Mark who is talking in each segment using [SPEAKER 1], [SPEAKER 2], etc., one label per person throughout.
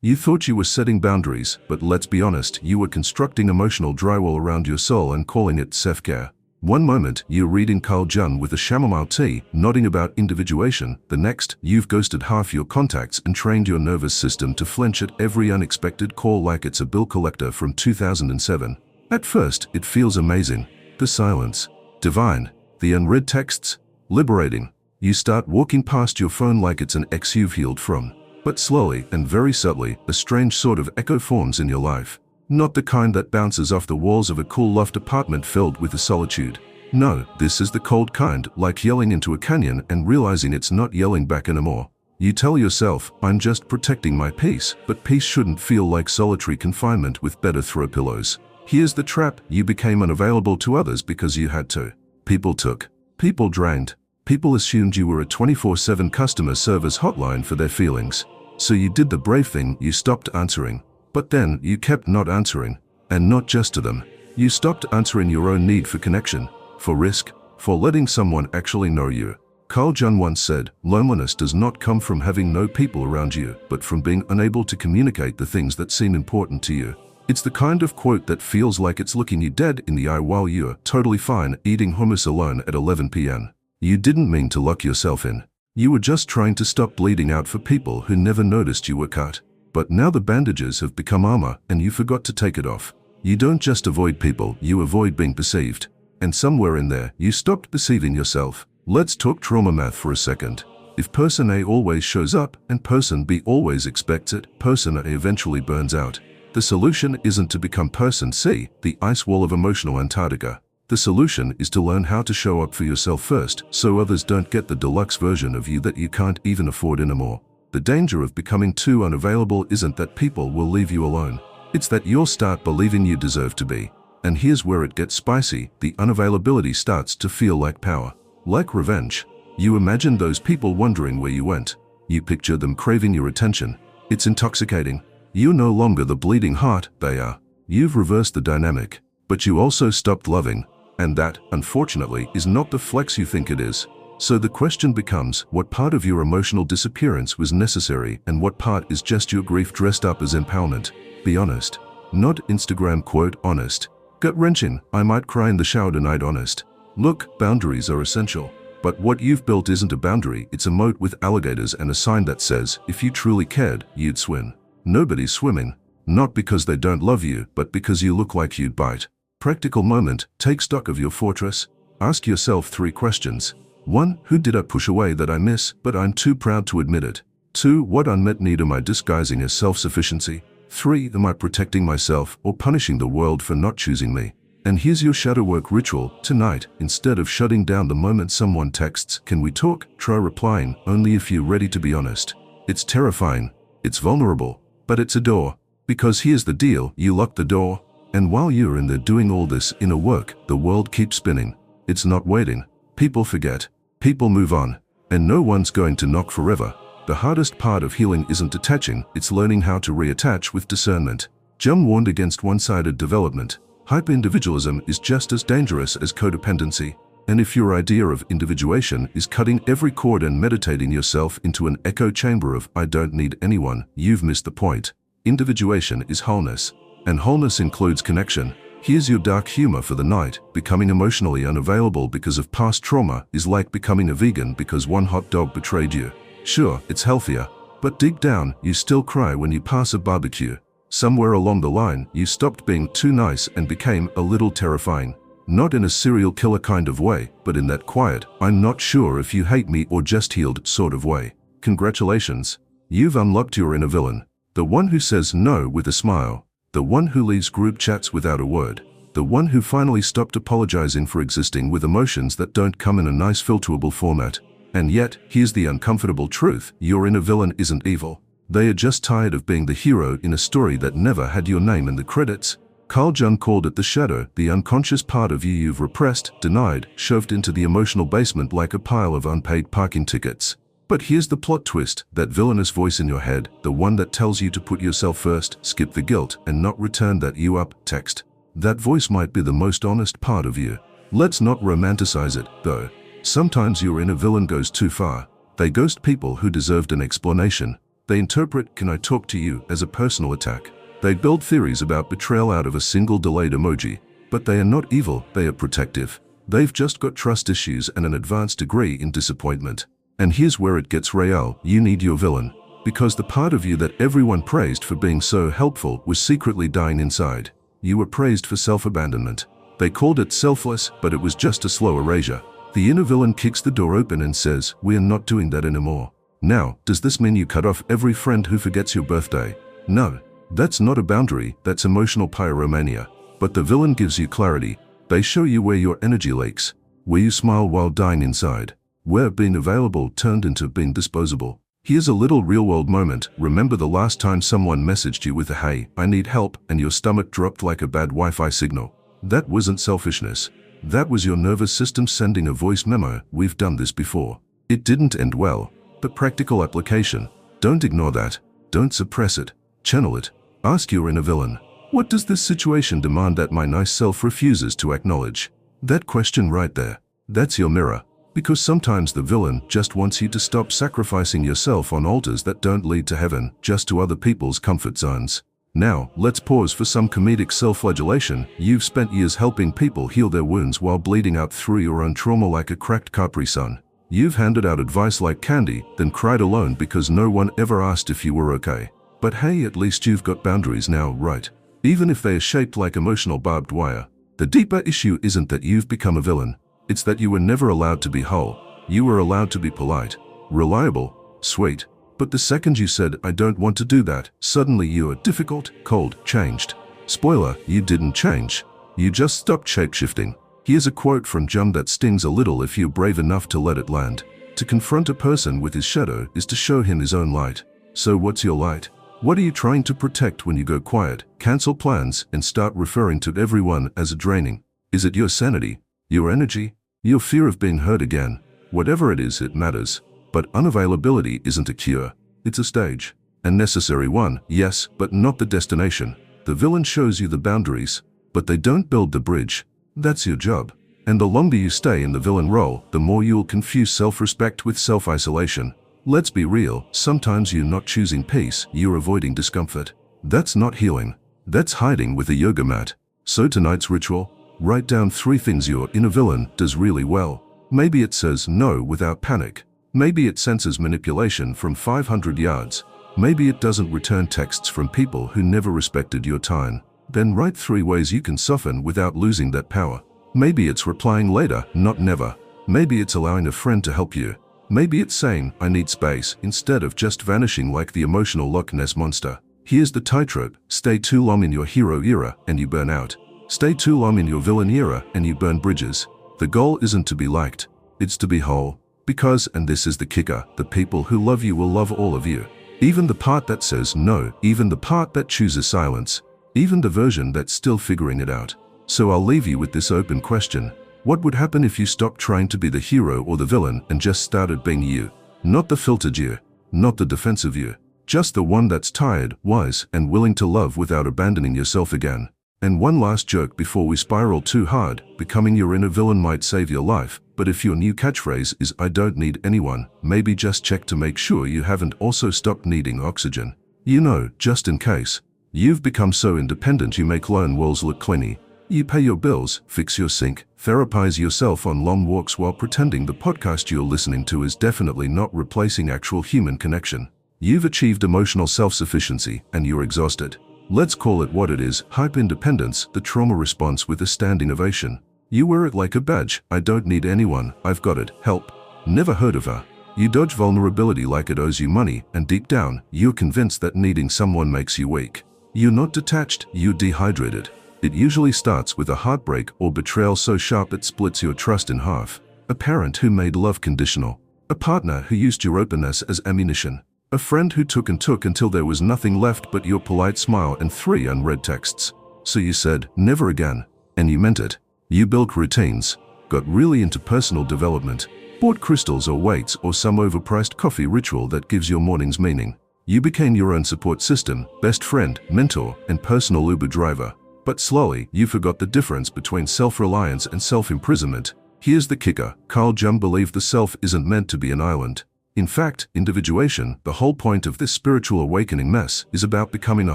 [SPEAKER 1] You thought you were setting boundaries, but let's be honest, you were constructing emotional drywall around your soul and calling it self-care. One moment, you're reading Carl Jung with a chamomile tea, nodding about individuation. The next, you've ghosted half your contacts and trained your nervous system to flinch at every unexpected call like it's a bill collector from 2007. At first, it feels amazing. The silence. Divine. The unread texts. Liberating. You start walking past your phone like it's an ex you've healed from. But slowly and very subtly, a strange sort of echo forms in your life. Not the kind that bounces off the walls of a cool loft apartment filled with a solitude. No, this is the cold kind, like yelling into a canyon and realizing it's not yelling back anymore. You tell yourself, I'm just protecting my peace, but peace shouldn't feel like solitary confinement with better throw pillows. Here's the trap, you became unavailable to others because you had to. People took. People drained. People assumed you were a 24/7 customer service hotline for their feelings. So you did the brave thing, you stopped answering. But then, you kept not answering. And not just to them. You stopped answering your own need for connection, for risk, for letting someone actually know you. Carl Jung once said, loneliness does not come from having no people around you, but from being unable to communicate the things that seem important to you. It's the kind of quote that feels like it's looking you dead in the eye while you're totally fine eating hummus alone at 11 p.m. You didn't mean to lock yourself in. You were just trying to stop bleeding out for people who never noticed you were cut. But now the bandages have become armor and you forgot to take it off. You don't just avoid people, you avoid being perceived. And somewhere in there, you stopped perceiving yourself. Let's talk trauma math for a second. If person A always shows up and person B always expects it, person A eventually burns out. The solution isn't to become person C, the ice wall of emotional Antarctica. The solution is to learn how to show up for yourself first, so others don't get the deluxe version of you that you can't even afford anymore. The danger of becoming too unavailable isn't that people will leave you alone. It's that you'll start believing you deserve to be. And here's where it gets spicy, the unavailability starts to feel like power. Like revenge. You imagine those people wondering where you went. You picture them craving your attention. It's intoxicating. You're no longer the bleeding heart they are. You've reversed the dynamic. But you also stopped loving. And that, unfortunately, is not the flex you think it is. So the question becomes, what part of your emotional disappearance was necessary and what part is just your grief dressed up as empowerment? Be honest. Not Instagram quote honest. Gut-wrenching, I might cry in the shower tonight honest. Look, boundaries are essential. But what you've built isn't a boundary, it's a moat with alligators and a sign that says, if you truly cared, you'd swim. Nobody's swimming. Not because they don't love you, but because you look like you'd bite. Practical moment, take stock of your fortress. Ask yourself 3 questions. 1. Who did I push away that I miss, but I'm too proud to admit it? 2. What unmet need am I disguising as self-sufficiency? 3. Am I protecting myself or punishing the world for not choosing me? And here's your shadow work ritual. Tonight, instead of shutting down the moment someone texts, can we talk? Try replying, only if you're ready to be honest. It's terrifying. It's vulnerable. But it's a door. Because here's the deal, you lock the door. And while you're in there doing all this inner work, the world keeps spinning. It's not waiting. People forget. People move on. And no one's going to knock forever. The hardest part of healing isn't detaching, it's learning how to reattach with discernment. Jung warned against one-sided development. Hyper-individualism is just as dangerous as codependency. And if your idea of individuation is cutting every cord and meditating yourself into an echo chamber of I don't need anyone, you've missed the point. Individuation is wholeness. And wholeness includes connection. Here's your dark humor for the night. Becoming emotionally unavailable because of past trauma is like becoming a vegan because one hot dog betrayed you. Sure, it's healthier. But deep down, you still cry when you pass a barbecue. Somewhere along the line, you stopped being too nice and became a little terrifying. Not in a serial killer kind of way, but in that quiet, I'm not sure if you hate me or just healed sort of way. Congratulations. You've unlocked your inner villain. The one who says no with a smile. The one who leaves group chats without a word. The one who finally stopped apologizing for existing with emotions that don't come in a nice filterable format. And yet, here's the uncomfortable truth, your inner villain isn't evil. They are just tired of being the hero in a story that never had your name in the credits. Carl Jung called it the shadow, the unconscious part of you you've repressed, denied, shoved into the emotional basement like a pile of unpaid parking tickets. But here's the plot twist, that villainous voice in your head, the one that tells you to put yourself first, skip the guilt, and not return that you up text. That voice might be the most honest part of you. Let's not romanticize it, though. Sometimes your inner villain goes too far. They ghost people who deserved an explanation. They interpret "can I talk to you" as a personal attack. They build theories about betrayal out of a single delayed emoji. But they are not evil, they are protective. They've just got trust issues and an advanced degree in disappointment. And here's where it gets real: you need your villain. Because the part of you that everyone praised for being so helpful was secretly dying inside. You were praised for self-abandonment. They called it selfless, but it was just a slow erasure. The inner villain kicks the door open and says, "We are not doing that anymore." Now, does this mean you cut off every friend who forgets your birthday? No. That's not a boundary, that's emotional pyromania. But the villain gives you clarity. They show you where your energy leaks, where you smile while dying inside, where being available turned into being disposable. Here's a little real-world moment. Remember the last time someone messaged you with a "Hey, I need help," and your stomach dropped like a bad Wi-Fi signal? That wasn't selfishness. That was your nervous system sending a voice memo. We've done this before. It didn't end well. But practical application. Don't ignore that. Don't suppress it. Channel it. Ask your inner villain, what does this situation demand that my nice self refuses to acknowledge? That question right there. That's your mirror. Because sometimes the villain just wants you to stop sacrificing yourself on altars that don't lead to heaven, just to other people's comfort zones. Now, let's pause for some comedic self-flagellation. You've spent years helping people heal their wounds while bleeding out through your own trauma like a cracked Capri Sun. You've handed out advice like candy, then cried alone because no one ever asked if you were okay. But hey, at least you've got boundaries now, right? Even if they are shaped like emotional barbed wire. The deeper issue isn't that you've become a villain. It's that you were never allowed to be whole. You were allowed to be polite, reliable, sweet. But the second you said, "I don't want to do that," suddenly you are difficult, cold, changed. Spoiler, you didn't change. You just stopped shape-shifting. Here's a quote from Jung that stings a little if you're brave enough to let it land. To confront a person with his shadow is to show him his own light. So what's your light? What are you trying to protect when you go quiet, cancel plans, and start referring to everyone as a draining? Is it your sanity? Your energy? Your fear of being hurt again? Whatever it is, it matters. But unavailability isn't a cure. It's a stage. A necessary one, yes, but not the destination. The villain shows you the boundaries, but they don't build the bridge. That's your job. And the longer you stay in the villain role, the more you'll confuse self-respect with self-isolation. Let's be real, sometimes you're not choosing peace, you're avoiding discomfort. That's not healing. That's hiding with a yoga mat. So tonight's ritual? Write down 3 things your inner villain does really well. Maybe it says no without panic. Maybe it senses manipulation from 500 yards. Maybe it doesn't return texts from people who never respected your time. Then write 3 ways you can soften without losing that power. Maybe it's replying later, not never. Maybe it's allowing a friend to help you. Maybe it's saying, "I need space," instead of just vanishing like the emotional Loch Ness monster. Here's the tightrope. Stay too long in your hero era and you burn out. Stay too long in your villain era and you burn bridges. The goal isn't to be liked. It's to be whole. Because, and this is the kicker, the people who love you will love all of you. Even the part that says no, even the part that chooses silence, even the version that's still figuring it out. So I'll leave you with this open question. What would happen if you stopped trying to be the hero or the villain and just started being you? Not the filtered you, not the defensive you, just the one that's tired, wise, and willing to love without abandoning yourself again. And one last joke before we spiral too hard. Becoming your inner villain might save your life, but if your new catchphrase is "I don't need anyone," maybe just check to make sure you haven't also stopped needing oxygen. You know, just in case. You've become so independent you make lone walls look clingy. You pay your bills, fix your sink, therapize yourself on long walks while pretending the podcast you're listening to is definitely not replacing actual human connection. You've achieved emotional self-sufficiency and you're exhausted. Let's call it what it is, hyper-independence, the trauma response with a standing ovation. You wear it like a badge. "I don't need anyone, I've got it, help." Never heard of her. You dodge vulnerability like it owes you money, and deep down, you're convinced that needing someone makes you weak. You're not detached, you're dehydrated. It usually starts with a heartbreak or betrayal so sharp it splits your trust in half. A parent who made love conditional. A partner who used your openness as ammunition. A friend who took and took until there was nothing left but your polite smile and 3 unread texts. So you said, "Never again." And you meant it. You built routines, got really into personal development, bought crystals or weights or some overpriced coffee ritual that gives your mornings meaning. You became your own support system, best friend, mentor, and personal Uber driver. But slowly, you forgot the difference between self-reliance and self-imprisonment. Here's the kicker. Carl Jung believed the self isn't meant to be an island. In fact, individuation, the whole point of this spiritual awakening mess, is about becoming a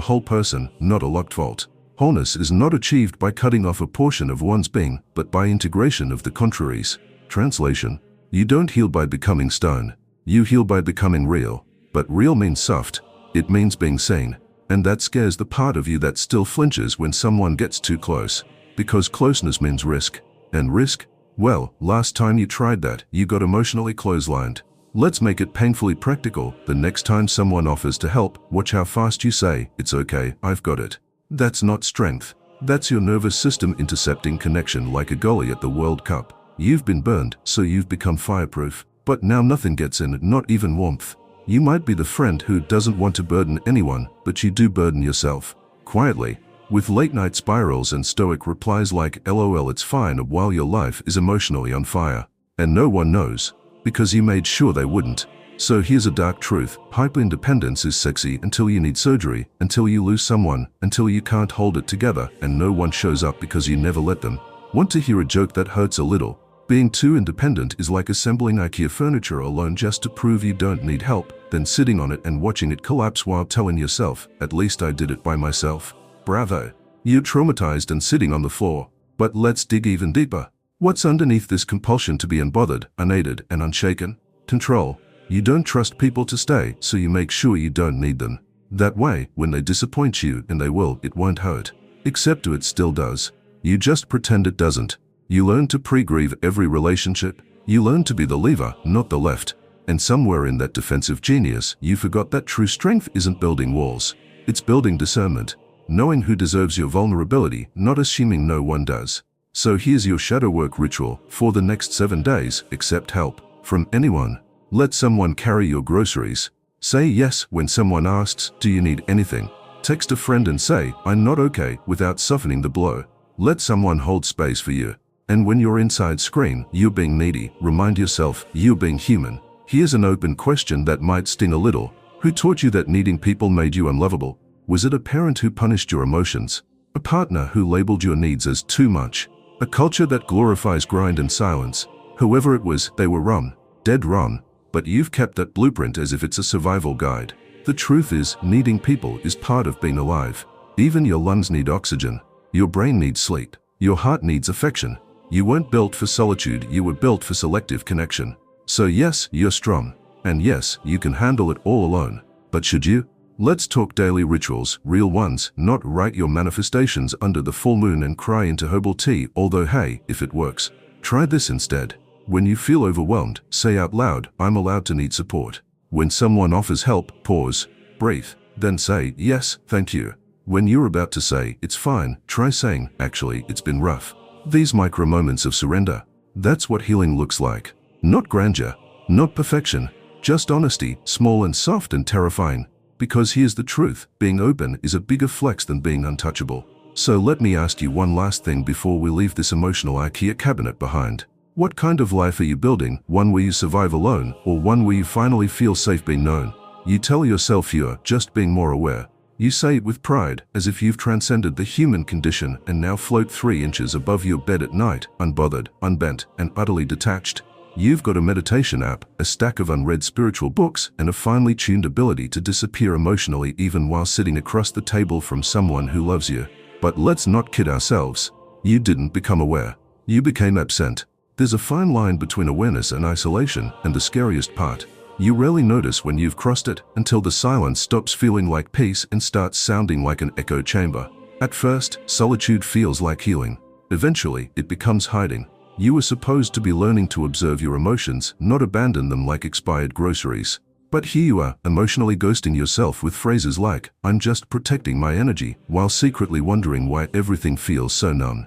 [SPEAKER 1] whole person, not a locked vault. Wholeness is not achieved by cutting off a portion of one's being, but by integration of the contraries. Translation: you don't heal by becoming stone. You heal by becoming real. But real means soft. It means being seen. And that scares the part of you that still flinches when someone gets too close. Because closeness means risk. And risk? Well, last time you tried that, you got emotionally clotheslined. Let's make it painfully practical. The next time someone offers to help, watch how fast you say, "It's okay, I've got it." That's not strength. That's your nervous system intercepting connection like a goalie at the World Cup. You've been burned, so you've become fireproof. But now nothing gets in, not even warmth. You might be the friend who doesn't want to burden anyone, but you do burden yourself. Quietly. With late-night spirals and stoic replies like "LOL, it's fine," while your life is emotionally on fire. And no one knows. Because you made sure they wouldn't. So here's a dark truth. Hyper-independence is sexy until you need surgery, until you lose someone, until you can't hold it together and no one shows up because you never let them. Want to hear a joke that hurts a little? Being too independent is like assembling IKEA furniture alone just to prove you don't need help, then sitting on it and watching it collapse while telling yourself, "At least I did it by myself." Bravo. You're traumatized and sitting on the floor. But let's dig even deeper. What's underneath this compulsion to be unbothered, unaided, and unshaken? Control. You don't trust people to stay, so you make sure you don't need them. That way, when they disappoint you, and they will, it won't hurt. Except it still does. You just pretend it doesn't. You learn to pre-grieve every relationship. You learn to be the lever, not the left. And somewhere in that defensive genius, you forgot that true strength isn't building walls. It's building discernment. Knowing who deserves your vulnerability, not assuming no one does. So here's your shadow work ritual. For the next 7 days, accept help from anyone. Let someone carry your groceries. Say yes when someone asks, "Do you need anything?" Text a friend and say, "I'm not okay," without softening the blow. Let someone hold space for you. And when you're inside scream, "You're being needy," remind yourself, "You're being human." Here's an open question that might sting a little. Who taught you that needing people made you unlovable? Was it a parent who punished your emotions? A partner who labeled your needs as too much? A culture that glorifies grind and silence? Whoever it was, they were wrong. Dead wrong. But you've kept that blueprint as if it's a survival guide. The truth is, needing people is part of being alive. Even your lungs need oxygen. Your brain needs sleep. Your heart needs affection. You weren't built for solitude, you were built for selective connection. So yes, you're strong. And yes, you can handle it all alone. But should you? Let's talk daily rituals, real ones, not write your manifestations under the full moon and cry into herbal tea, although hey, if it works, try this instead. When you feel overwhelmed, say out loud, "I'm allowed to need support." When someone offers help, pause, breathe, then say, "Yes, thank you." When you're about to say, "It's fine," try saying, "Actually, it's been rough." These micro moments of surrender, that's what healing looks like. Not grandeur, not perfection, just honesty, small and soft and terrifying. Because here's the truth, being open is a bigger flex than being untouchable. So let me ask you one last thing before we leave this emotional IKEA cabinet behind. What kind of life are you building? One where you survive alone, or one where you finally feel safe being known? You tell yourself you're just being more aware. You say it with pride, as if you've transcended the human condition and now float 3 inches above your bed at night, unbothered, unbent, and utterly detached. You've got a meditation app, a stack of unread spiritual books, and a finely tuned ability to disappear emotionally even while sitting across the table from someone who loves you. But let's not kid ourselves. You didn't become aware. You became absent. There's a fine line between awareness and isolation, and the scariest part, you rarely notice when you've crossed it until the silence stops feeling like peace and starts sounding like an echo chamber. At first, solitude feels like healing. Eventually, it becomes hiding. You were supposed to be learning to observe your emotions, not abandon them like expired groceries. But here you are, emotionally ghosting yourself with phrases like, "I'm just protecting my energy," while secretly wondering why everything feels so numb.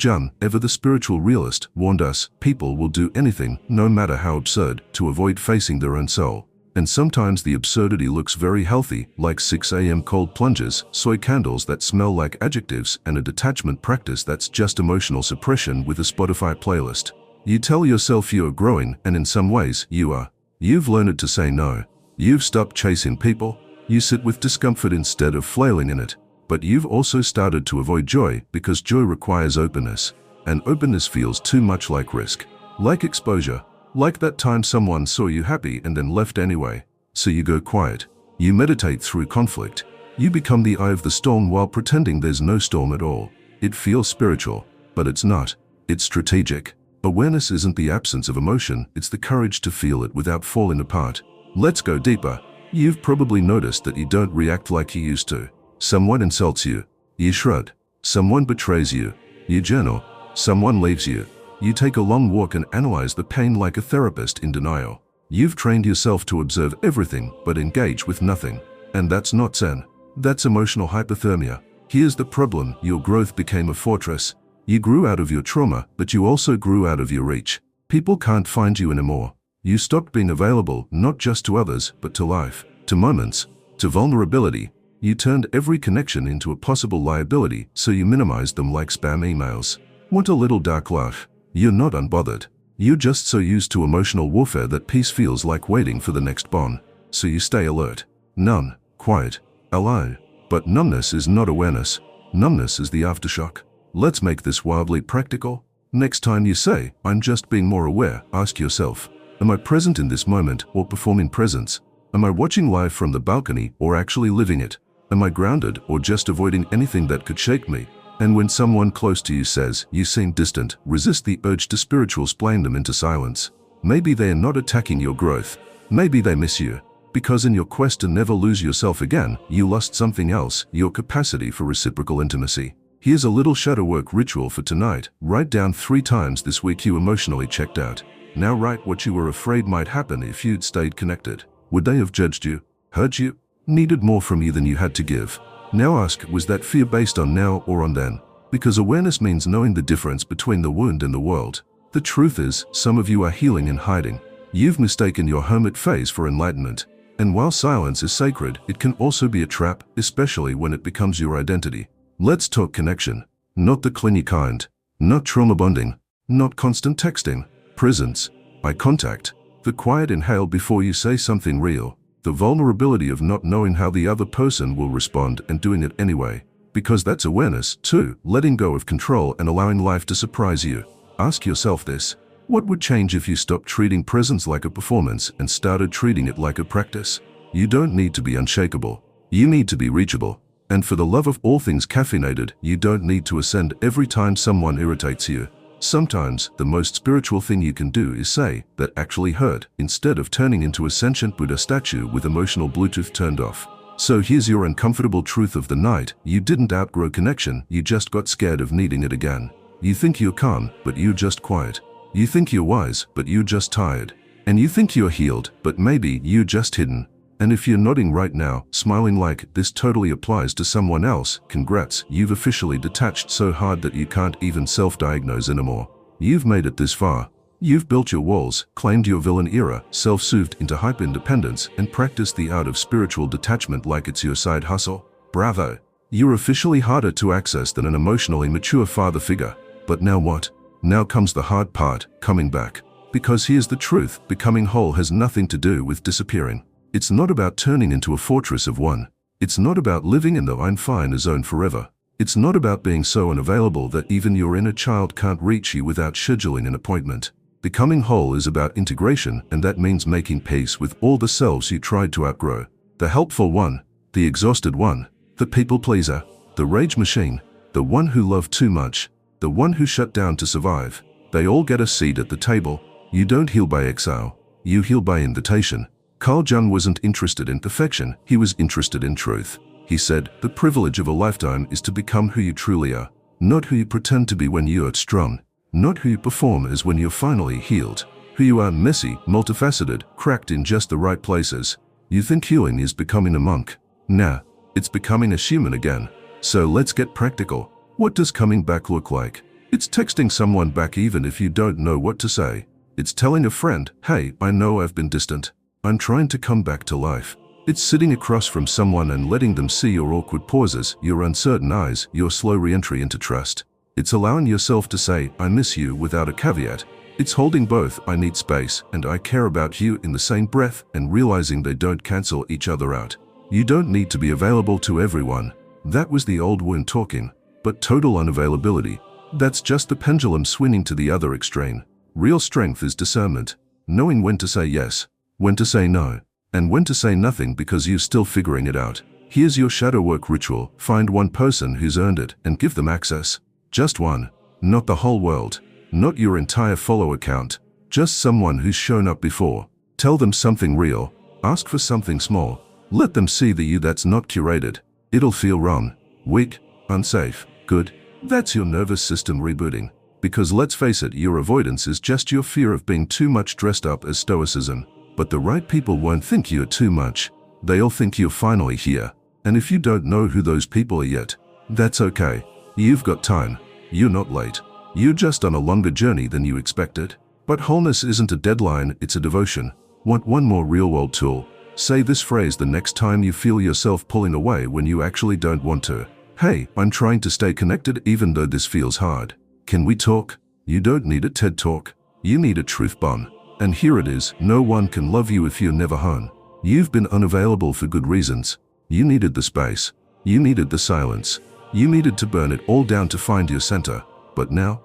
[SPEAKER 1] Jung, ever the spiritual realist, warned us, people will do anything, no matter how absurd, to avoid facing their own soul. And sometimes the absurdity looks very healthy, like 6 a.m. cold plunges, soy candles that smell like adjectives, and a detachment practice that's just emotional suppression with a Spotify playlist. You tell yourself you're growing, and in some ways, you are. You've learned to say no. You've stopped chasing people. You sit with discomfort instead of flailing in it. But you've also started to avoid joy because joy requires openness. And openness feels too much like risk. Like exposure. Like that time someone saw you happy and then left anyway. So you go quiet. You meditate through conflict. You become the eye of the storm while pretending there's no storm at all. It feels spiritual, but it's not. It's strategic. Awareness isn't the absence of emotion, it's the courage to feel it without falling apart. Let's go deeper. You've probably noticed that you don't react like you used to. Someone insults you. You shrug. Someone betrays you. You journal. Someone leaves you. You take a long walk and analyze the pain like a therapist in denial. You've trained yourself to observe everything but engage with nothing. And that's not Zen. That's emotional hypothermia. Here's the problem: your growth became a fortress. You grew out of your trauma, but you also grew out of your reach. People can't find you anymore. You stopped being available, not just to others, but to life, to moments, to vulnerability. You turned every connection into a possible liability, so you minimized them like spam emails. Want a little dark laugh? You're not unbothered. You're just so used to emotional warfare that peace feels like waiting for the next bomb. So you stay alert, numb, quiet, alive. But numbness is not awareness. Numbness is the aftershock. Let's make this wildly practical. Next time you say, "I'm just being more aware," ask yourself, am I present in this moment or performing presence? Am I watching life from the balcony or actually living it? Am I grounded or just avoiding anything that could shake me? And when someone close to you says, "You seem distant," resist the urge to spiritual splain them into silence. Maybe they are not attacking your growth. Maybe they miss you. Because in your quest to never lose yourself again, you lost something else, your capacity for reciprocal intimacy. Here's a little shadow work ritual for tonight. Write down 3 times this week you emotionally checked out. Now write what you were afraid might happen if you'd stayed connected. Would they have judged you, hurt you, needed more from you than you had to give? Now ask, was that fear based on now or on then? Because awareness means knowing the difference between the wound and the world. The truth is, some of you are healing in hiding. You've mistaken your hermit phase for enlightenment. And while silence is sacred, it can also be a trap, especially when it becomes your identity. Let's talk connection. Not the clingy kind. Not trauma bonding. Not constant texting. Presence. Eye contact. The quiet inhale before you say something real. The vulnerability of not knowing how the other person will respond and doing it anyway. Because that's awareness, too, letting go of control and allowing life to surprise you. Ask yourself this: what would change if you stopped treating presence like a performance and started treating it like a practice? You don't need to be unshakable. You need to be reachable. And for the love of all things caffeinated, you don't need to ascend every time someone irritates you. Sometimes, the most spiritual thing you can do is say, "That actually hurt," instead of turning into a sentient Buddha statue with emotional Bluetooth turned off. So here's your uncomfortable truth of the night: you didn't outgrow connection, you just got scared of needing it again. You think you're calm, but you're just quiet. You think you're wise, but you're just tired. And you think you're healed, but maybe you're just hidden. And if you're nodding right now, smiling like this totally applies to someone else, congrats, you've officially detached so hard that you can't even self-diagnose anymore. You've made it this far. You've built your walls, claimed your villain era, self-soothed into hyper-independence, and practiced the art of spiritual detachment like it's your side hustle. Bravo! You're officially harder to access than an emotionally mature father figure. But now what? Now comes the hard part, coming back. Because here's the truth: becoming whole has nothing to do with disappearing. It's not about turning into a fortress of one. It's not about living in the "I'm fine" zone forever. It's not about being so unavailable that even your inner child can't reach you without scheduling an appointment. Becoming whole is about integration, and that means making peace with all the selves you tried to outgrow. The helpful one, the exhausted one, the people pleaser, the rage machine, the one who loved too much, the one who shut down to survive. They all get a seat at the table. You don't heal by exile. You heal by invitation. Carl Jung wasn't interested in perfection, he was interested in truth. He said, "The privilege of a lifetime is to become who you truly are, not who you pretend to be when you're strong, not who you perform as when you're finally healed, who you are messy, multifaceted, cracked in just the right places." You think healing is becoming a monk? Nah, it's becoming a human again. So let's get practical. What does coming back look like? It's texting someone back even if you don't know what to say. It's telling a friend, "Hey, I know I've been distant. I'm trying to come back to life." It's sitting across from someone and letting them see your awkward pauses, your uncertain eyes, your slow re-entry into trust. It's allowing yourself to say, "I miss you" without a caveat. It's holding both "I need space" and "I care about you" in the same breath, and realizing they don't cancel each other out. You don't need to be available to everyone. That was the old wound talking. But total unavailability, that's just the pendulum swinging to the other extreme. Real strength is discernment. knowing when to say yes, when to say no, and when to say nothing because you're still figuring it out. Here's your shadow work ritual. Find one person who's earned it and give them access. Just one. Not the whole world. Not your entire follow account. Just someone who's shown up before. Tell them something real. Ask for something small. Let them see the you that's not curated. It'll feel wrong, weak, unsafe. Good. That's your nervous system rebooting. Because let's face it, your avoidance is just your fear of being too much dressed up as stoicism. But the right people won't think you're too much. They'll think you're finally here. And if you don't know who those people are yet, that's okay. You've got time. You're not late. You're just on a longer journey than you expected. But wholeness isn't a deadline, it's a devotion. Want one more real-world tool? Say this phrase the next time you feel yourself pulling away when you actually don't want to. Hey, I'm trying to stay connected even though this feels hard. Can we talk? You don't need a TED Talk. You need a truth bomb. And here it is, no one can love you if you're never home. You've been unavailable for good reasons. You needed the space. You needed the silence. You needed to burn it all down to find your center. But now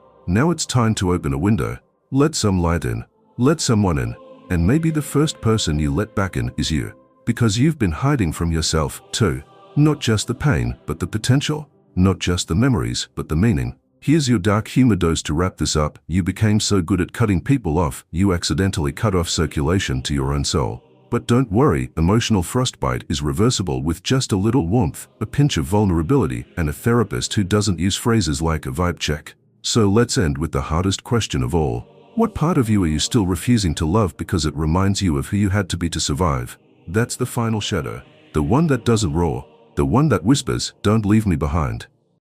[SPEAKER 1] it's time to open a window. Let some light in. Let someone in. And maybe the first person you let back in is you. Because you've been hiding from yourself, too. Not just the pain, but the potential. Not just the memories, but the meaning. Here's your dark humor dose to wrap this up. You became so good at cutting people off, you accidentally cut off circulation to your own soul. But don't worry, emotional frostbite is reversible with just a little warmth, a pinch of vulnerability, and a therapist who doesn't use phrases like a vibe check. So let's end with the hardest question of all. What part of you are you still refusing to love because it reminds you of who you had to be to survive? That's the final shadow. The one that doesn't roar. The one that whispers, "Don't leave me behind."